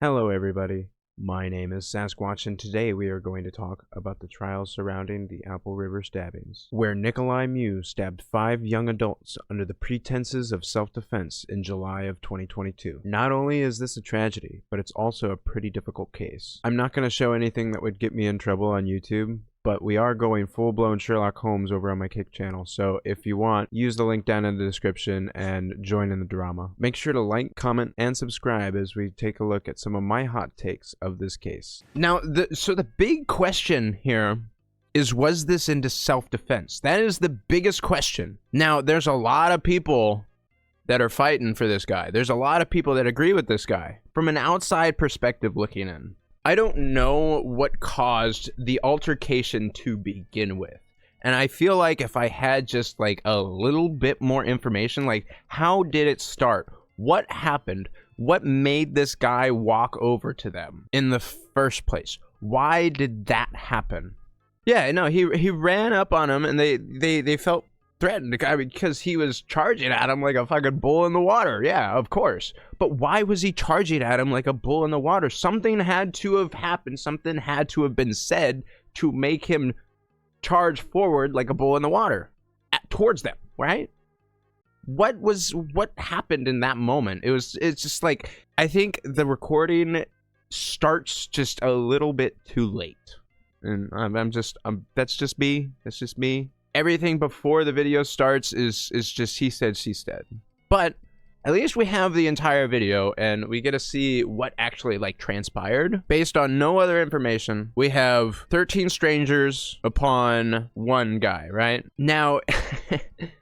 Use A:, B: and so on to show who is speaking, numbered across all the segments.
A: Hello everybody, my name is Sasquatch and today we are going to talk about the trials surrounding the Apple River Stabbings, where Nikolai Mew stabbed 5 young adults under the pretenses of self-defense in July of 2022. Not only is this a tragedy, but it's also a pretty difficult case. I'm not going to show anything that would get me in trouble on YouTube, but we are going full-blown Sherlock Holmes over on my Kick channel, so if you want, use the link down in the description and join in the drama. Make sure to like, comment, and subscribe as we take a look at some of my hot takes of this case. Now, so the big question here is, was this into self-defense? That is the biggest question. Now, there's a lot of people that are fighting for this guy. There's a lot of people that agree with this guy. From an outside perspective looking in, I don't know what caused the altercation to begin with. And I feel like if I had just like a little bit more information, like how did it start? What happened? What made this guy walk over to them in the first place? Why did that happen? Yeah, no, he ran up on him and they felt threatened because he was charging at him like a fucking bull in the water. Yeah, of course. But why was he charging at him like a bull in the water? Something had to have happened. Something had to have been said to make him charge forward like a bull in the water towards them, right? What happened in that moment? It's just like, I think the recording starts just a little bit too late. And that's just me. That's just me. Everything before the video starts is just he said, she said. But at least we have the entire video and we get to see what actually like transpired. Based on no other information, we have 13 strangers upon one guy, right? Now,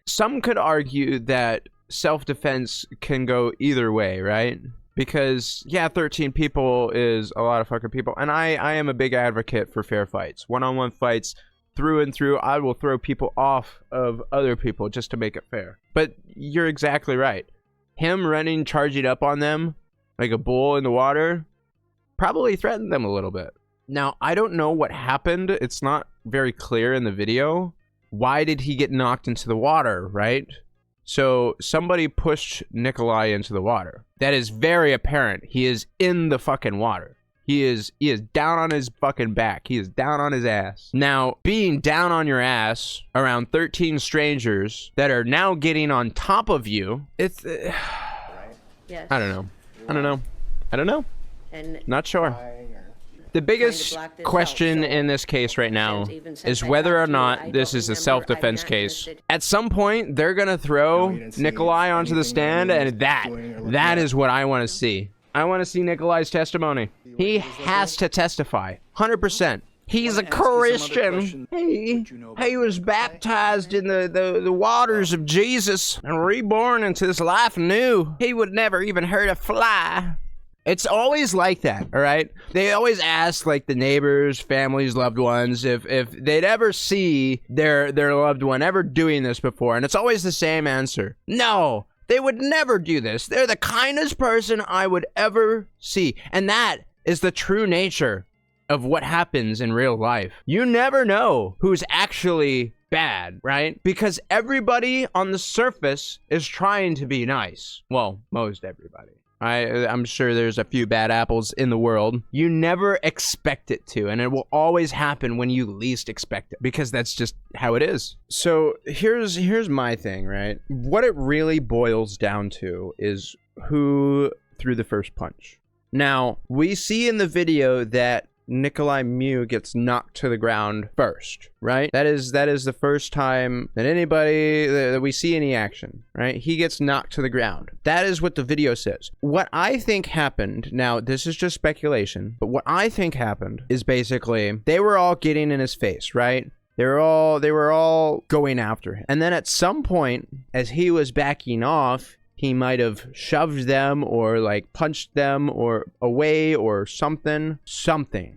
A: some could argue that self-defense can go either way, right? Because, yeah, 13 people is a lot of fucking people. And I am a big advocate for fair fights. One-on-one fights. Through and through, I will throw people off of other people just to make it fair. But you're exactly right. Him running, charging up on them like a bull in the water probably threatened them a little bit. Now, I don't know what happened. It's not very clear in the video. Why did he get knocked into the water, right? So somebody pushed Nikolai into the water. That is very apparent. He is in the fucking water. He is down on his fucking back. He is down on his ass. Now, being down on your ass around 13 strangers that are now getting on top of you, it's...
B: Yes.
A: I don't know.
B: And
A: not sure. The biggest question in this case right now is whether or not this is a self-defense case. At some point, they're gonna throw Nikolai onto the stand, and that is what I want to see. I want to see Nikolai's testimony. He has to testify, 100%. He's a Christian. He was baptized in the waters of Jesus and reborn into this life anew. He would never even hurt a fly. It's always like that, all right? They always ask, like, the neighbors, families, loved ones, if they'd ever see their loved one ever doing this before, and it's always the same answer. No. They would never do this. They're the kindest person I would ever see. And that is the true nature of what happens in real life. You never know who's actually bad, right? Because everybody on the surface is trying to be nice. Well, most everybody. I'm sure there's a few bad apples in the world. You never expect it to, and it will always happen when you least expect it, because that's just how it is. So here's my thing, right? What it really boils down to is who threw the first punch. Now, we see in the video that Nikolai Mew gets knocked to the ground first, right? That is the first time that anybody that we see any action, right? He gets knocked to the ground. That is what the video says. What I think happened, now this is just speculation, but what I think happened is basically they were all getting in his face, right? They were all going after him. And then at some point, as he was backing off, he might have shoved them or like punched them or away or something,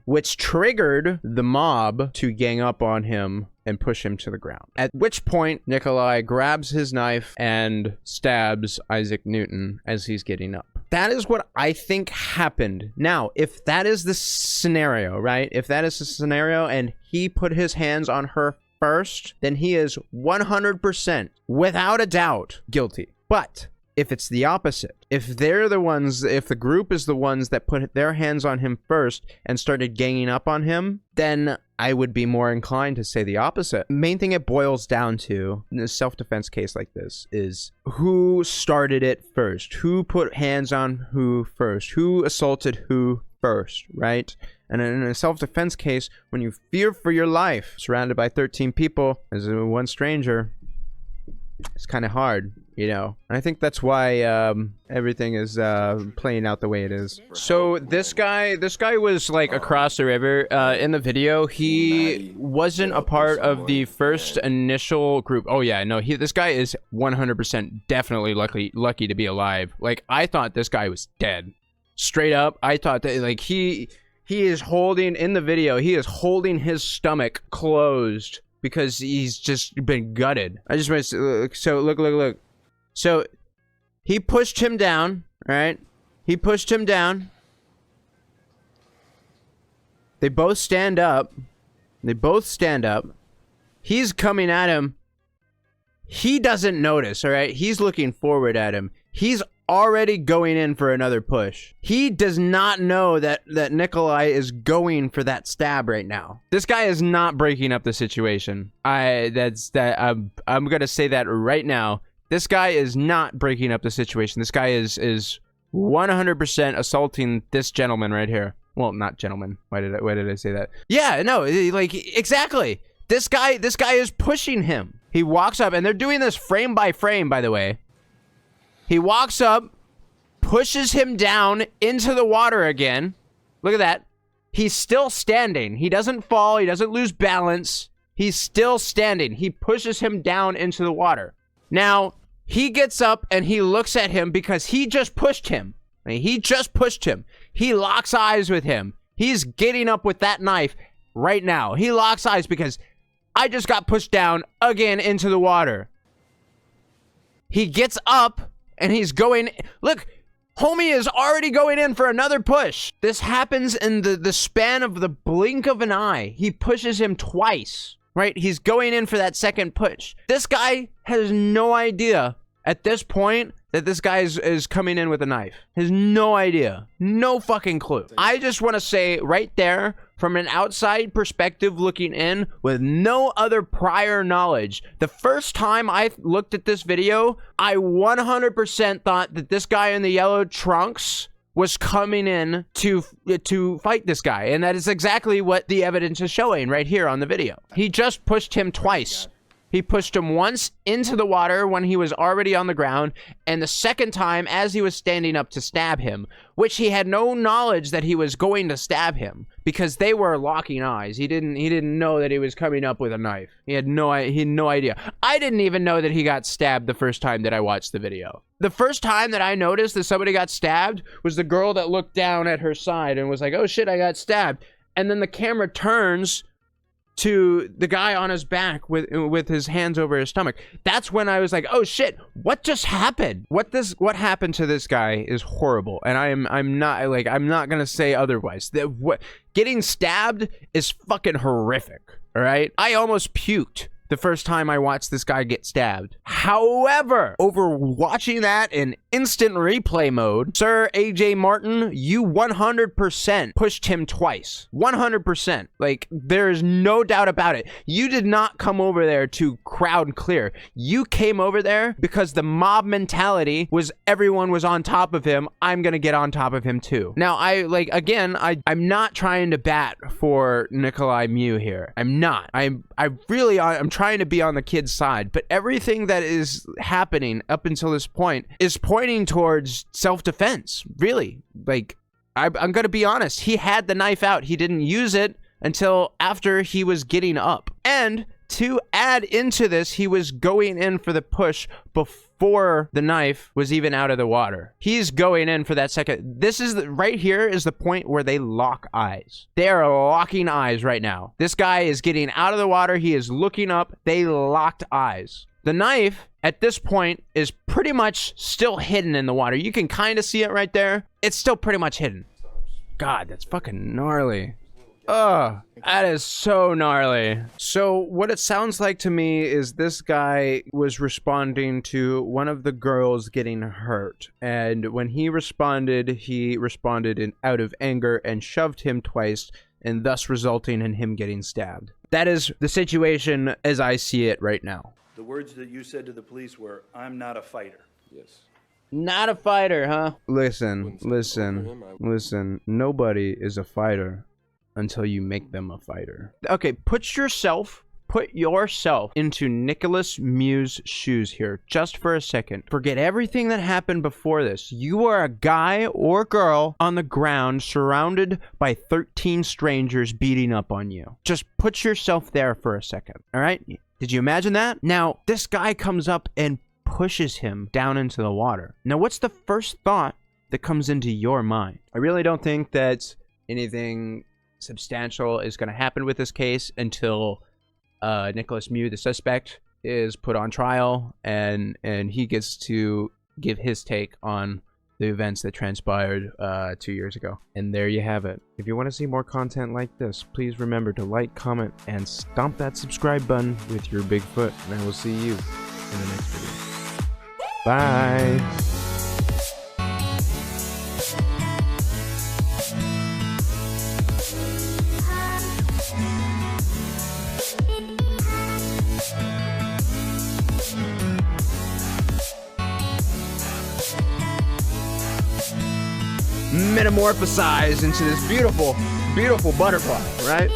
A: which triggered the mob to gang up on him and push him to the ground. At which point, Nikolai grabs his knife and stabs Isaac Newton as he's getting up. That is what I think happened. Now, if that is the scenario, right? If that is the scenario and he put his hands on her first, then he is 100%, without a doubt, guilty. But if it's the opposite, if they're the ones, if the group is the ones that put their hands on him first and started ganging up on him, then I would be more inclined to say the opposite. Main thing it boils down to in a self-defense case like this is who started it first, who put hands on who first, who assaulted who first, right? And in a self-defense case, when you fear for your life, surrounded by 13 people, as one stranger, it's kind of hard, you know. And I think that's why everything is playing out the way it is. So this guy was like across the river in the video. He wasn't a part of the first initial group. Oh yeah, no, this guy is 100% definitely lucky to be alive. Like, I thought this guy was dead. Straight up, I thought that, like, he is holding, in the video, he is holding his stomach closed because he's just been gutted. I just want to, so look. So he pushed him down, right? He pushed him down. They both stand up. He's coming at him. He doesn't notice, all right? He's looking forward at him. He's already going in for another push. He does not know that Nikolai is going for that stab right now. This guy is not breaking up the situation. I'm gonna say that right now. This guy is not breaking up the situation. This guy is 100% assaulting this gentleman right here. Well, not gentleman. Why did I say that? Yeah, no, like, exactly. This guy is pushing him. He walks up, and they're doing this frame by frame, by the way. He walks up, pushes him down into the water again. Look at that. He's still standing. He doesn't fall. He doesn't lose balance. He's still standing. He pushes him down into the water. Now, he gets up and he looks at him because he just pushed him. I mean, he just pushed him. He locks eyes with him. He's getting up with that knife right now. He locks eyes because I just got pushed down again into the water. He gets up. And he's going, look, homie is already going in for another push. This happens in the span of the blink of an eye. He pushes him twice, right? He's going in for that second push. This guy has no idea at this point that this guy is coming in with a knife. Has no idea. No fucking clue. I just want to say right there, from an outside perspective looking in with no other prior knowledge, the first time I looked at this video, I 100% thought that this guy in the yellow trunks was coming in to fight this guy. And that is exactly what the evidence is showing right here on the video. He just pushed him twice. He pushed him once into the water when he was already on the ground, and the second time as he was standing up to stab him, which he had no knowledge that he was going to stab him because they were locking eyes. He didn't know that he was coming up with a knife. He had no idea. I didn't even know that he got stabbed the first time that I watched the video. The first time that I noticed that somebody got stabbed was the girl that looked down at her side and was like, "Oh shit, I got stabbed." And then the camera turns to the guy on his back with his hands over his stomach. That's when I was like, oh shit, what just happened? What happened to this guy is horrible, and I'm not gonna say otherwise. Getting stabbed is fucking horrific, all right? I almost puked the first time I watched this guy get stabbed. However, over watching that in instant replay mode, Sir AJ Martin, you 100% pushed him twice. 100%. Like, there is no doubt about it. You did not come over there to crowd clear. You came over there because the mob mentality was everyone was on top of him. I'm gonna get on top of him too. Now, I'm not trying to bat for Nikolai Mew here. I'm not. I'm trying to be on the kid's side, but everything that is happening up until this point is pointing towards self-defense. Really, like, I'm gonna be honest. He had the knife out. He didn't use it until after he was getting up. And to add into this, he was going in for the push before the knife was even out of the water. He's going in for that second. This is right here is the point where they lock eyes. They are locking eyes right now. This guy is getting out of the water. He is looking up. They locked eyes. The knife at this point is pretty much still hidden in the water. You can kind of see it right there. It's still pretty much hidden. God, that's fucking gnarly. Ugh, that is so gnarly. So what it sounds like to me is this guy was responding to one of the girls getting hurt. And when he responded in out of anger and shoved him twice, and thus resulting in him getting stabbed. That is the situation as I see it right now.
C: The words that you said to the police were, "I'm not a fighter."
D: Yes.
A: Not a fighter, huh? Listen. Nobody is a fighter until you make them a fighter. Okay, put yourself into Nicholas Mew's shoes here just for a second. Forget everything that happened before this. You are a guy or girl on the ground surrounded by 13 strangers beating up on you. Just put yourself there for a second, all right? Did you imagine that? Now, this guy comes up and pushes him down into the water. Now, what's the first thought that comes into your mind? I really don't think that anything substantial is going to happen with this case until Nicholas Mew, the suspect, is put on trial and he gets to give his take on the events that transpired 2 years ago. And there you have it. If you want to see more content like this, please remember to like, comment, and stomp that subscribe button with your big foot. And I will see you in the next video. Bye. Metamorphosize into this beautiful, beautiful butterfly, right?